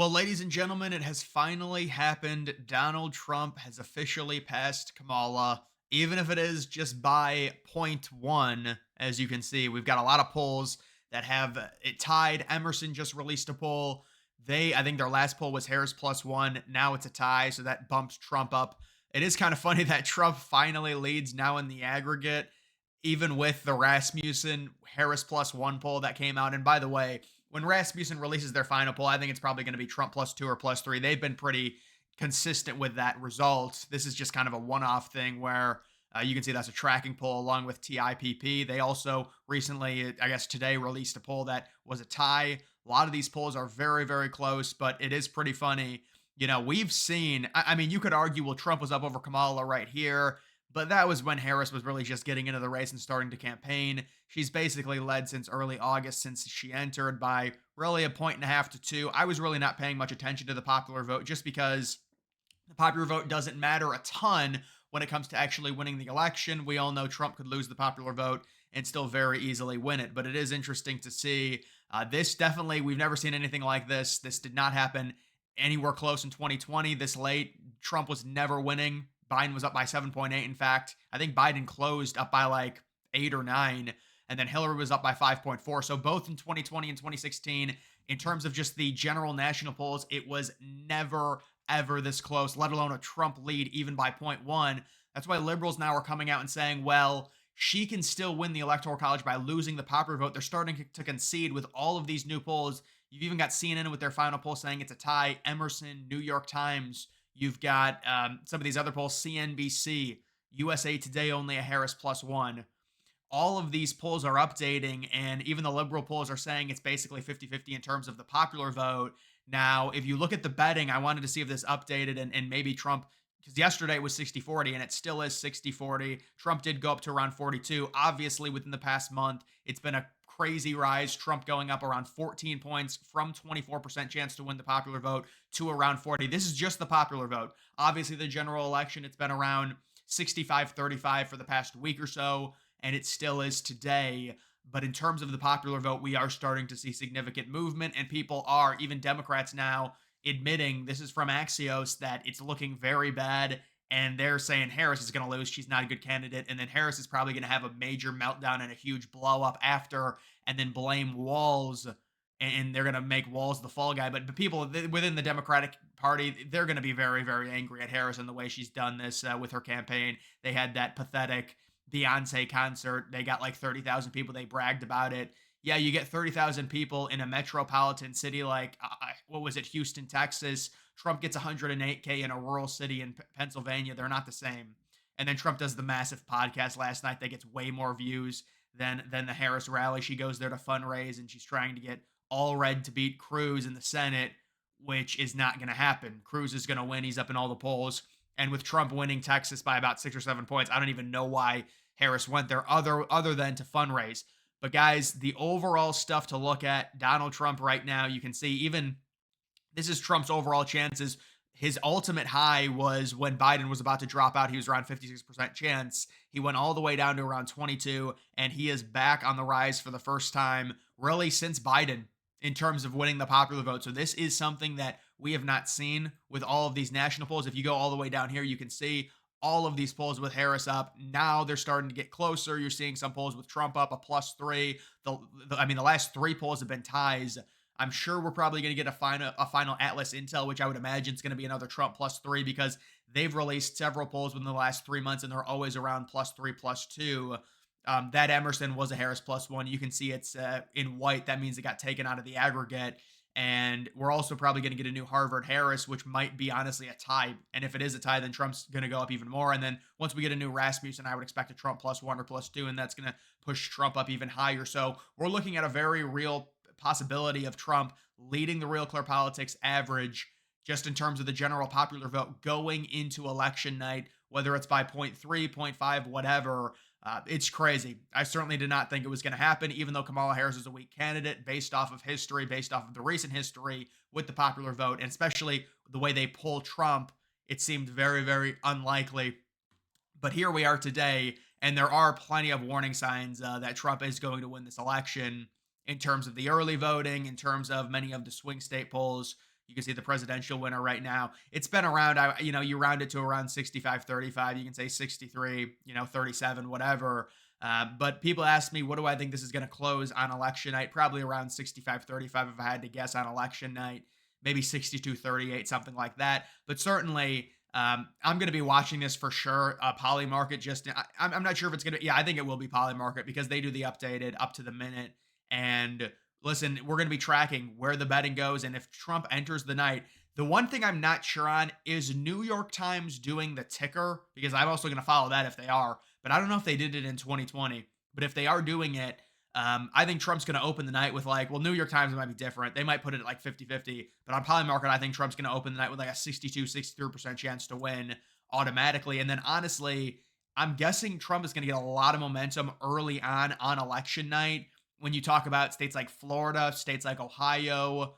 Well, ladies and gentlemen, it has finally happened. Donald Trump has officially passed Kamala, even if it is just by point one. As you can see, we've got a lot of polls that have it tied. Emerson just released a poll. I think their last poll was Harris plus one. Now it's a tie, so that bumps Trump up. It is kind of funny that Trump finally leads now in the aggregate, even with the Rasmussen Harris plus one poll that came out. And by the way, when Rasmussen releases their final poll, I think it's probably going to be Trump plus two or plus three. They've been pretty consistent with that result. This is just kind of a one off thing where you can see that's a tracking poll along with TIPP. They also recently, I guess today, released a poll that was a tie. A lot of these polls are very, very close, but it is pretty funny. We've seen, I mean, you could argue, well, Trump was up over Kamala right here, but that was when Harris was really just getting into the race and starting to campaign. She's basically led since early August, since she entered, by really a point and a half to two. I was really not paying much attention to the popular vote just because the popular vote doesn't matter a ton when it comes to actually winning the election. We all know Trump could lose the popular vote and still very easily win it. But it is interesting to see. This definitely, we've never seen anything like this. This did not happen anywhere close in 2020 this late. Trump was never winning. Biden was up by 7.8. In fact, I think Biden closed up by like 8 or 9, and then Hillary was up by 5.4. So both in 2020 and 2016, in terms of just the general national polls, it was never ever this close, let alone a Trump lead even by point one. That's why liberals now are coming out and saying, well, she can still win the electoral college by losing the popular vote. They're starting to concede with all of these new polls. You've even got CNN with their final poll saying it's a tie. Emerson, New York Times. You've got some of these other polls, CNBC, USA Today, only a Harris plus one. All of these polls are updating, and even the liberal polls are saying it's basically 50-50 in terms of the popular vote. Now, if you look at the betting, I wanted to see if this updated and maybe Trump, because yesterday it was 60-40 and it still is 60-40. Trump did go up to around 42. Obviously, within the past month, it's been a crazy rise. Trump going up around 14 points from 24% chance to win the popular vote to around 40. This is just the popular vote. Obviously, the general election, it's been around 65-35 for the past week or so, and it still is today. But in terms of the popular vote, we are starting to see significant movement, and people are, even Democrats now, admitting, this is from Axios, that it's looking very bad. And they're saying Harris is going to lose. She's not a good candidate. And then Harris is probably going to have a major meltdown and a huge blow up after, and then blame Walls. And they're going to make Walls the fall guy. But people within the Democratic Party, they're going to be very, very angry at Harris and the way she's done this with her campaign. They had that pathetic Beyonce concert. They got like 30,000 people. They bragged about it. Yeah, you get 30,000 people in a metropolitan city like, what was it, Houston, Texas. Trump gets 108K in a rural city in Pennsylvania. They're not the same. And then Trump does the massive podcast last night that gets way more views than the Harris rally. She goes there to fundraise, and she's trying to get all red to beat Cruz in the Senate, which is not going to happen. Cruz is going to win. He's up in all the polls. And with Trump winning Texas by about 6 or 7 points, I don't even know why Harris went there other than to fundraise. But guys, the overall stuff to look at, Donald Trump right now, you can see even this is Trump's overall chances. His ultimate high was when Biden was about to drop out. He was around 56% chance. He went all the way down to around 22, and he is back on the rise for the first time, really, since Biden in terms of winning the popular vote. So this is something that we have not seen with all of these national polls. If you go all the way down here, you can see all of these polls with Harris up. Now they're starting to get closer. You're seeing some polls with Trump up a +3. The last three polls have been ties. I'm sure we're probably going to get a final Atlas Intel, which I would imagine is going to be another Trump +3 because they've released several polls within the last 3 months and they're always around +3, +2. That Emerson was a Harris +1. You can see it's in white. That means it got taken out of the aggregate. And we're also probably going to get a new Harvard Harris, which might be honestly a tie. And if it is a tie, then Trump's going to go up even more. And then once we get a new Rasmussen, I would expect a Trump +1 or +2, and that's going to push Trump up even higher. So we're looking at a very real possibility of Trump leading the Real Clear Politics average just in terms of the general popular vote going into election night, whether it's by point 0.3, point 0.5, whatever. It's crazy. I certainly did not think it was going to happen, even though Kamala Harris is a weak candidate based off of history, based off of the recent history with the popular vote, and especially the way they pull Trump. It seemed very, very unlikely. But here we are today, and there are plenty of warning signs that Trump is going to win this election in terms of the early voting, in terms of many of the swing state polls. You can see the presidential winner right now. It's been around, you round it to around 65-35. You can say 63, 37, whatever. But people ask me, what do I think this is going to close on election night? Probably around 65-35 if I had to guess on election night, maybe 62-38, something like that. But certainly, I'm going to be watching this for sure. Poly market, I'm not sure if it's going to, yeah, I think it will be poly market because they do the updated up to the minute. And listen, we're going to be tracking where the betting goes. And if Trump enters the night, the one thing I'm not sure on is New York Times doing the ticker, because I'm also going to follow that if they are. But I don't know if they did it in 2020. But if they are doing it, I think Trump's going to open the night with like, well, New York Times might be different. They might put it at like 50-50. But on Poly Market, I think Trump's going to open the night with like a 62-63% chance to win automatically. And then honestly, I'm guessing Trump is going to get a lot of momentum early on election night. When you talk about states like Florida, states like Ohio,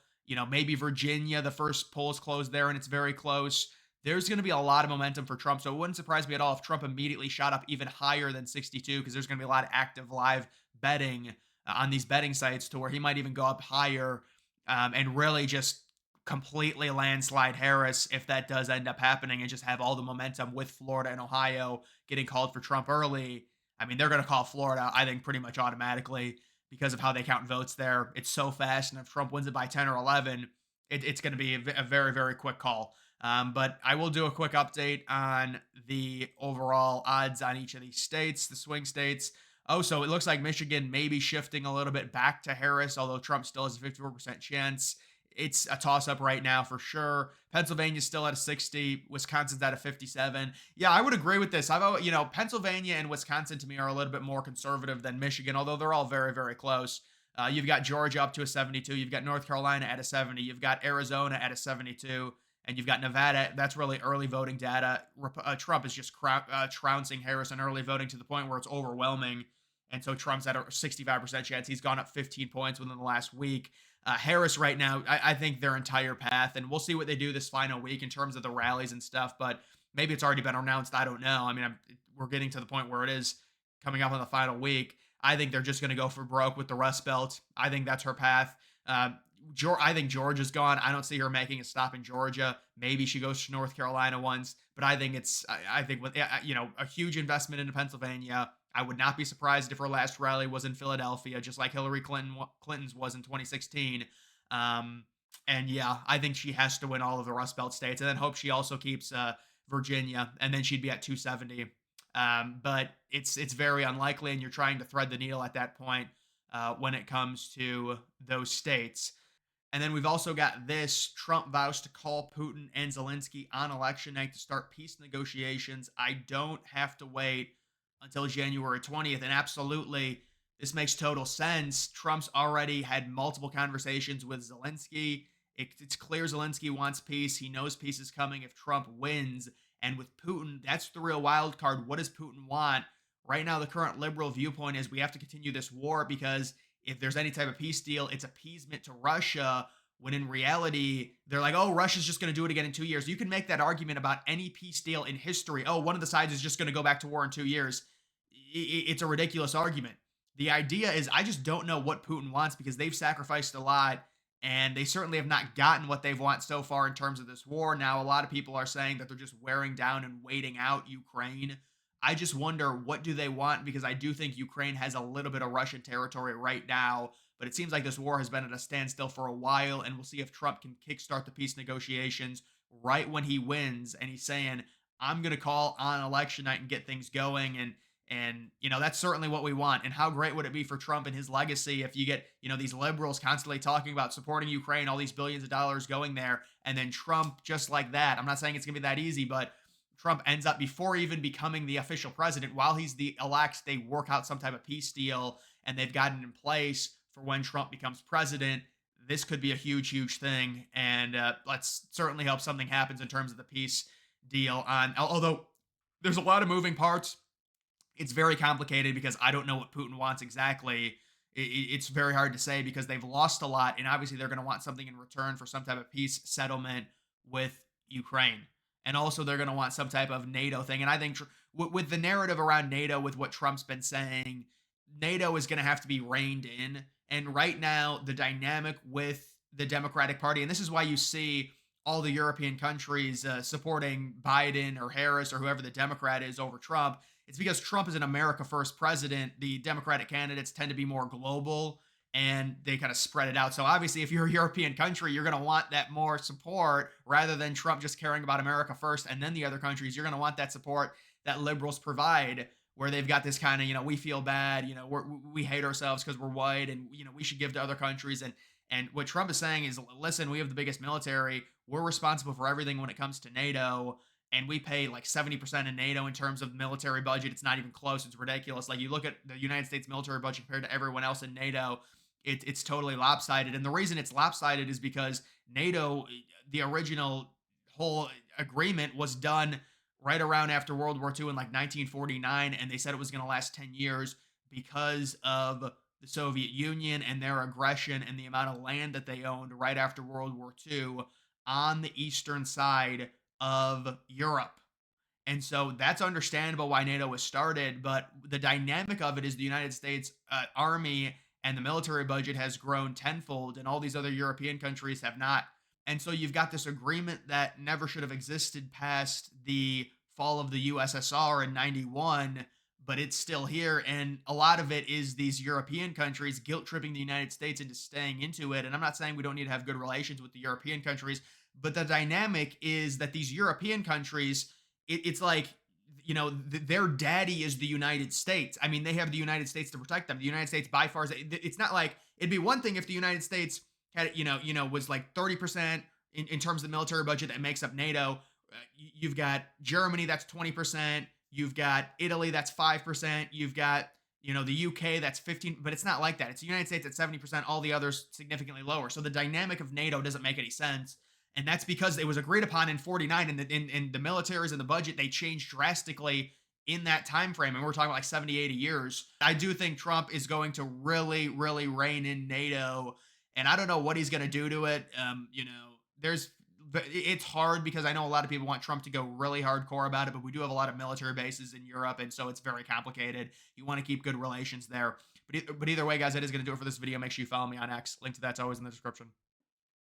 maybe Virginia, the first polls closed there and it's very close. There's going to be a lot of momentum for Trump. So it wouldn't surprise me at all if Trump immediately shot up even higher than 62 because there's going to be a lot of active live betting on these betting sites to where he might even go up higher and really just completely landslide Harris if that does end up happening and just have all the momentum with Florida and Ohio getting called for Trump early. I mean, they're going to call Florida, I think, pretty much automatically because of how they count votes there. It's so fast. And if Trump wins it by 10 or 11, it's going to be a very, very quick call. But I will do a quick update on the overall odds on each of these states, the swing states. Oh, so it looks like Michigan may be shifting a little bit back to Harris, although Trump still has a 54% chance. It's a toss up right now for sure. Pennsylvania's still at a 60. Wisconsin's at a 57. Yeah, I would agree with this. Pennsylvania and Wisconsin to me are a little bit more conservative than Michigan, although they're all very, very close. You've got Georgia up to a 72. You've got North Carolina at a 70. You've got Arizona at a 72. And you've got Nevada. That's really early voting data. Trump is just trouncing Harris in early voting to the point where it's overwhelming. And so Trump's at a 65% chance. He's gone up 15 points within the last week. Harris right now, I think their entire path, and we'll see what they do this final week in terms of the rallies and stuff, but maybe it's already been announced. I don't know. I mean, we're getting to the point where it is coming up on the final week. I think they're just going to go for broke with the Rust Belt. I think that's her path. I think Georgia's gone. I don't see her making a stop in Georgia. Maybe she goes to North Carolina once, but I think with a huge investment into Pennsylvania. I would not be surprised if her last rally was in Philadelphia, just like Hillary Clinton's was in 2016. And yeah, I think she has to win all of the Rust Belt states, and then hope she also keeps Virginia, and then she'd be at 270. But it's very unlikely, and you're trying to thread the needle at that point when it comes to those states. And then we've also got this. Trump vows to call Putin and Zelensky on election night to start peace negotiations. I don't have to wait until January 20th. And absolutely, this makes total sense. Trump's already had multiple conversations with Zelensky. It's clear Zelensky wants peace. He knows peace is coming if Trump wins. And with Putin, that's the real wild card. What does Putin want? Right now, the current liberal viewpoint is we have to continue this war because if there's any type of peace deal, it's appeasement to Russia. When in reality, they're like, oh, Russia's just going to do it again in 2 years. You can make that argument about any peace deal in history. Oh, one of the sides is just going to go back to war in 2 years. It's a ridiculous argument. The idea is I just don't know what Putin wants because they've sacrificed a lot and they certainly have not gotten what they've want so far in terms of this war. Now, a lot of people are saying that they're just wearing down and waiting out Ukraine. I just wonder what do they want because I do think Ukraine has a little bit of Russian territory right now, but it seems like this war has been at a standstill for a while, and we'll see if Trump can kickstart the peace negotiations right when he wins. And he's saying, "I'm going to call on election night and get things going." And that's certainly what we want. And how great would it be for Trump and his legacy if you get these liberals constantly talking about supporting Ukraine, all these billions of dollars going there, and then Trump just like that. I'm not saying it's going to be that easy, but Trump ends up before even becoming the official president, while he's the elect, they work out some type of peace deal and they've gotten in place for when Trump becomes president. This could be a huge, huge thing. And let's certainly hope something happens in terms of the peace deal although there's a lot of moving parts. It's very complicated because I don't know what Putin wants exactly. It's very hard to say because they've lost a lot. And obviously they're going to want something in return for some type of peace settlement with Ukraine. And also, they're going to want some type of NATO thing. And I think with the narrative around NATO, with what Trump's been saying, NATO is going to have to be reined in. And right now, the dynamic with the Democratic Party. And this is why you see all the European countries supporting Biden or Harris or whoever the Democrat is over Trump. It's because Trump is an America first president. The Democratic candidates tend to be more global and they kind of spread it out. So obviously, if you're a European country, you're going to want that more support rather than Trump just caring about America first and then the other countries. You're going to want that support that liberals provide, where they've got this kind of, we feel bad, we hate ourselves because we're white, and we should give to other countries. And what Trump is saying is, listen, we have the biggest military. We're responsible for everything when it comes to NATO, and we pay like 70% in NATO in terms of military budget. It's not even close. It's ridiculous. Like, you look at the United States military budget compared to everyone else in NATO, it's totally lopsided. And the reason it's lopsided is because NATO, the original whole agreement was done right around after World War II in like 1949, and they said it was going to last 10 years because of the Soviet Union and their aggression and the amount of land that they owned right after World War II on the eastern side of Europe. And so that's understandable why NATO was started. But the dynamic of it is the United States Army and the military budget has grown tenfold, and all these other European countries have not. And so you've got this agreement that never should have existed past the fall of the USSR in 91, but it's still here. And a lot of it is these European countries guilt tripping the United States into staying into it. And I'm not saying we don't need to have good relations with the European countries, but the dynamic is that these European countries, it's like, their daddy is the United States. I mean, they have the United States to protect them. The United States by far it's not like, it'd be one thing if the United States had, was like 30% in terms of the military budget that makes up NATO. You've got Germany, that's 20%. You've got Italy, that's 5%. You've got, the UK, that's 15, but it's not like that. It's the United States at 70%, all the others significantly lower. So the dynamic of NATO doesn't make any sense. And that's because it was agreed upon in 49, and in the militaries and the budget, they changed drastically in that time frame. And we're talking about like 70, 80 years. I do think Trump is going to really, really rein in NATO. And I don't know what he's going to do to it. There's but it's hard because I know a lot of people want Trump to go really hardcore about it, but we do have a lot of military bases in Europe, and so it's very complicated. You want to keep good relations there. But either way, guys, that is going to do it for this video. Make sure you follow me on X. Link to that's always in the description.